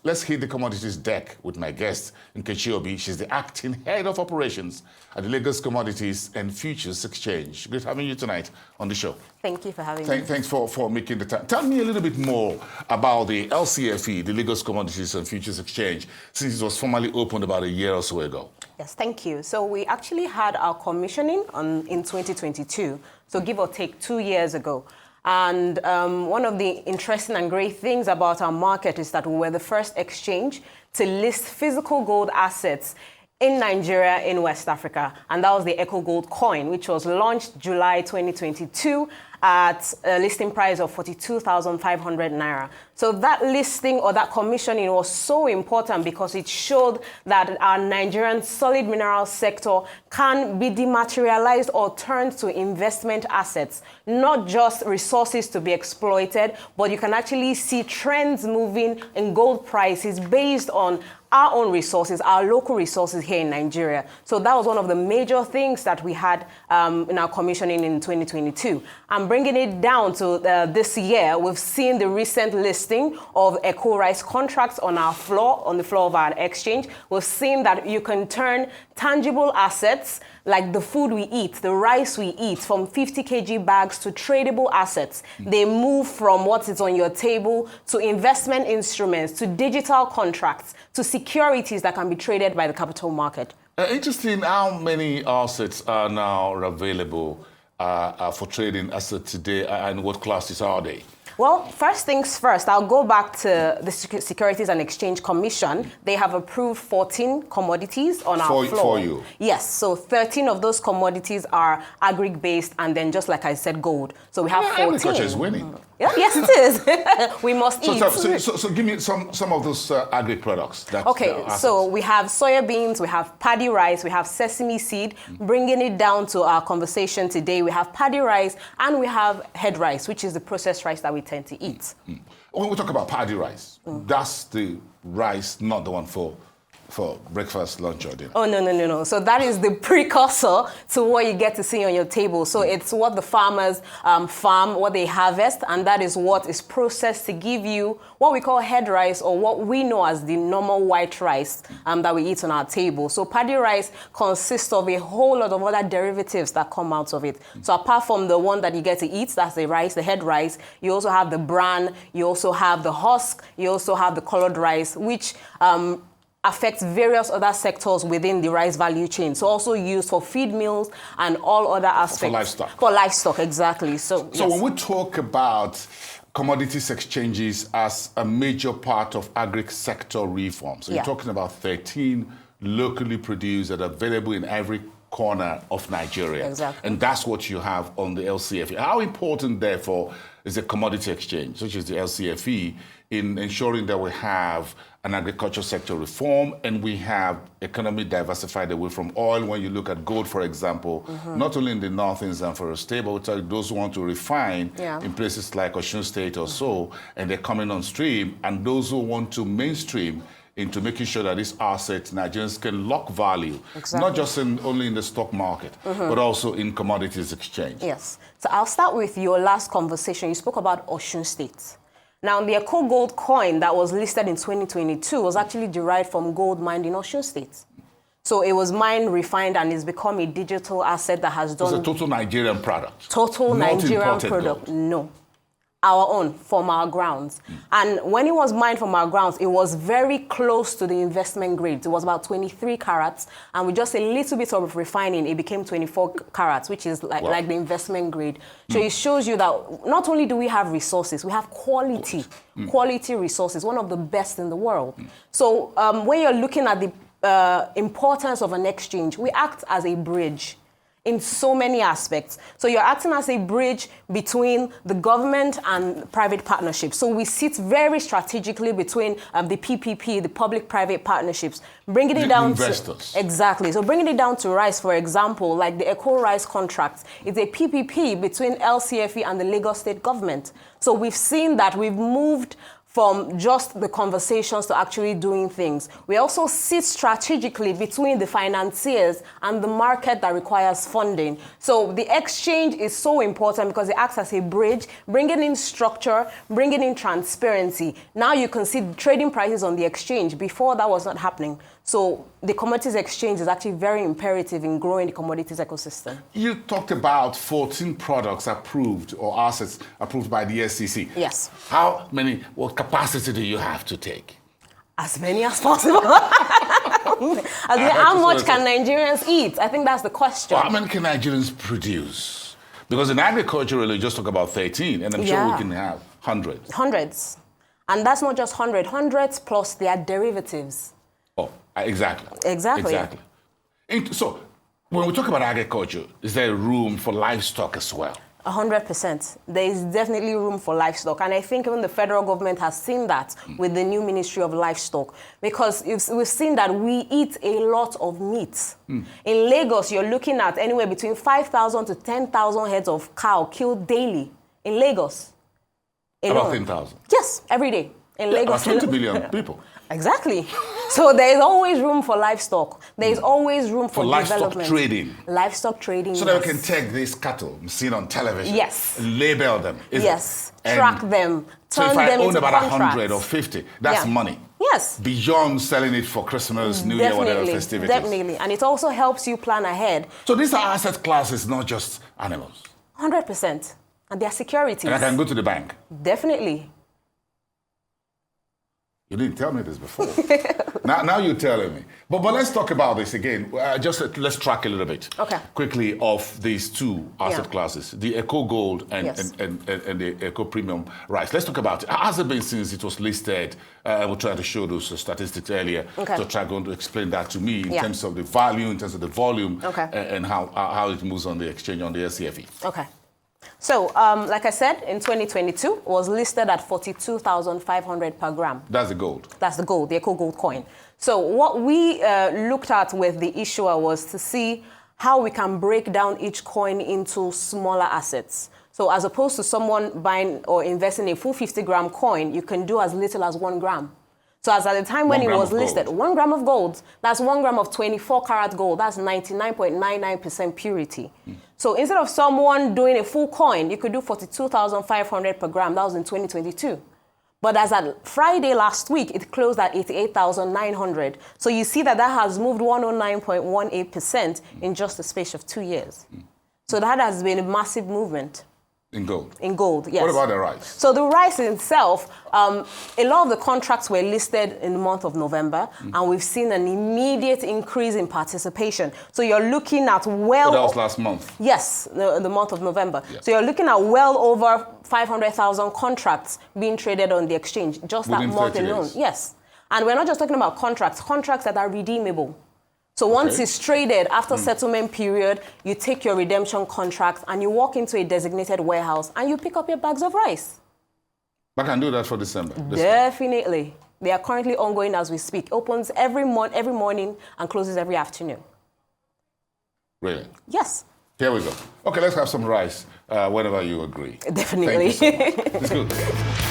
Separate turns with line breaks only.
let's hit the commodities deck with my guest, Nkechi. She's the acting head of operations at the Lagos Commodities and Futures Exchange. Good having you tonight on the show.
Thank you for having me.
Thanks for making the time. Tell me a little bit more about the LCFE, the Lagos Commodities and Futures Exchange, since it was formally opened about a year or so ago.
Yes, thank you. So we actually had our commissioning in 2022, so give or take 2 years ago. And one of the interesting and great things about our market is that we were the first exchange to list physical gold assets in Nigeria, in West Africa. And that was the Echo Gold coin, which was launched July 2022 at a listing price of 42,500 naira. So that listing or that commissioning was so important because it showed that our Nigerian solid mineral sector can be dematerialized or turned to investment assets, not just resources to be exploited, but you can actually see trends moving in gold prices based on our own resources, our local resources here in Nigeria. So that was one of the major things that we had in our commissioning in 2022. And bringing it down to this year, we've seen the recent listing of Echo Rice contracts on our floor, on the floor of our exchange. We've seen that you can turn tangible assets like the food we eat, the rice we eat, from 50 kg bags to tradable assets. They move from what is on your table to investment instruments, to digital contracts, to securities that can be traded by the capital market.
Interesting how many assets are now available for trading as of today, and what classes are they?
Well, first things first, I'll go back to the Securities and Exchange Commission. They have approved 14 commodities on our floor.
For you?
Yes, so 13 of those commodities are agri-based, and then just like I said, gold. So we have 14.
Agriculture is winning.
Yeah, yes, it is. We must eat.
So give me some of those agri products.
Okay, so we have soya beans, we have paddy rice, we have sesame seed. Bringing it down to our conversation today, we have paddy rice and we have head rice, which is the processed rice that we tend to eat.
When we talk about paddy rice, that's the rice, not the one for breakfast, lunch, or dinner.
Oh, no. So that is the precursor to what you get to see on your table. So it's what the farmers farm, what they harvest, and that is what is processed to give you what we call head rice, or what we know as the normal white rice that we eat on our table. So paddy rice consists of a whole lot of other derivatives that come out of it. So apart from the one that you get to eat, that's the rice, the head rice, you also have the bran, you also have the husk, you also have the colored rice, which affects various other sectors within the rice value chain. So also used for feed mills and all other aspects.
For livestock.
For livestock, exactly. So yes.
When we talk about commodities exchanges as a major part of agri-sector reform, so you're talking about 13 locally produced that are available in every corner of Nigeria.
Exactly.
And that's what you have on the LCFE. How important, therefore, is a commodity exchange, such as the LCFE, in ensuring that we have an agriculture sector reform and we have economy diversified away from oil? When you look at gold, for example, not only in the north in Zamfara State, but those who want to refine in places like Osun State or so, and they're coming on stream, and those who want to mainstream into making sure that these assets, Nigerians can lock value, not just only in the stock market, but also in commodities exchange.
Yes. So I'll start with your last conversation. You spoke about Osun State. Now, the Echo Gold coin that was listed in 2022 was actually derived from gold mined in Osun State. So it was mined, refined, and it's become a digital asset that has done...
It's a total Nigerian product.
Total Nigerian product.
Gold.
No. Our own, from our grounds. And when it was mined from our grounds, it was very close to the investment grade. It was about 23 carats, and with just a little bit of refining, it became 24 carats, which is like the investment grade. So it shows you that not only do we have resources, we have quality resources, one of the best in the world. So when you're looking at the importance of an exchange, we act as a bridge in so many aspects. So you're acting as a bridge between the government and private partnerships. So we sit very strategically between the PPP, the public-private partnerships, bringing it down
investors.
To... Exactly. So bringing it down to rice, for example, like the Echo Rice contracts, it's a PPP between LCFE and the Lagos State government. So we've seen that we've moved from just the conversations to actually doing things. We also sit strategically between the financiers and the market that requires funding. So the exchange is so important because it acts as a bridge, bringing in structure, bringing in transparency. Now you can see trading prices on the exchange. Before, that was not happening. So the commodities exchange is actually very imperative in growing the commodities ecosystem.
You talked about 14 products approved or assets approved by the SEC.
Yes.
What capacity do you have to take?
As many as possible. How much can Nigerians eat? I think that's the question.
Well, how many can Nigerians produce? Because in agriculture, you just talk about 13, and I'm sure we can have hundreds.
Hundreds. And that's not just hundreds plus their derivatives.
Oh, exactly.
Exactly.
So, when we talk about agriculture, is there room for livestock as well?
100%. There is definitely room for livestock. And I think even the federal government has seen that with the new Ministry of Livestock. Because we've seen that we eat a lot of meat. In Lagos, you're looking at anywhere between 5,000 to 10,000 heads of cow killed daily. In Lagos.
About 10,000?
Yes, every day. In Lagos.
20 million people.
Exactly. So there is always room for livestock. There is always room for
livestock
development.
trading.
Livestock trading.
So that we can take these cattle seen on television.
Yes.
Label them.
Track them. Turn them into contracts. So if I own
about 100 or 50, that's money.
Yes.
Beyond selling it for Christmas, New Year, whatever festivities.
Definitely. And it also helps you plan ahead.
So these are asset classes, not just animals.
100%. And they are securities.
And I can go to the bank.
Definitely.
You didn't tell me this before. now you're telling me. But let's talk about this again. Let's track a little bit quickly of these two asset classes, the Eco Gold and the Eco Premium Rice. Let's talk about it. Has it been since it was listed? We'll try to show those statistics earlier. So try going to explain that to me in terms of the value, in terms of the volume, and how it moves on the exchange, on the LCFE.
Okay. So, like I said, in 2022, it was listed at 42,500 per gram.
That's the gold.
That's the gold, the Eco Gold coin. So what we looked at with the issuer was to see how we can break down each coin into smaller assets. So as opposed to someone buying or investing in a full 50-gram coin, you can do as little as 1 gram. So as at the time when it was listed, 1 gram of gold, that's 1 gram of 24-karat gold. That's 99.99% purity. So instead of someone doing a full coin, you could do 42,500 per gram. That was in 2022. But as at Friday last week, it closed at 88,900. So you see that has moved 109.18% in just a space of 2 years. So that has been a massive movement.
In gold?
In gold, yes.
What about the rice?
So the rice itself, a lot of the contracts were listed in the month of November, and we've seen an immediate increase in participation. So you're looking at well...
So that was last month?
Yes, the month of November. Yeah. So you're looking at well over 500,000 contracts being traded on the exchange, just that month alone. Yes. And we're not just talking about contracts that are redeemable. So once it's traded, after settlement period, you take your redemption contract and you walk into a designated warehouse and you pick up your bags of rice.
I can do that for December.
Definitely. They are currently ongoing as we speak. Opens every morning and closes every afternoon.
Really?
Yes.
Here we go. Okay, let's have some rice whenever you agree.
Definitely.
Thank you so much. It's good.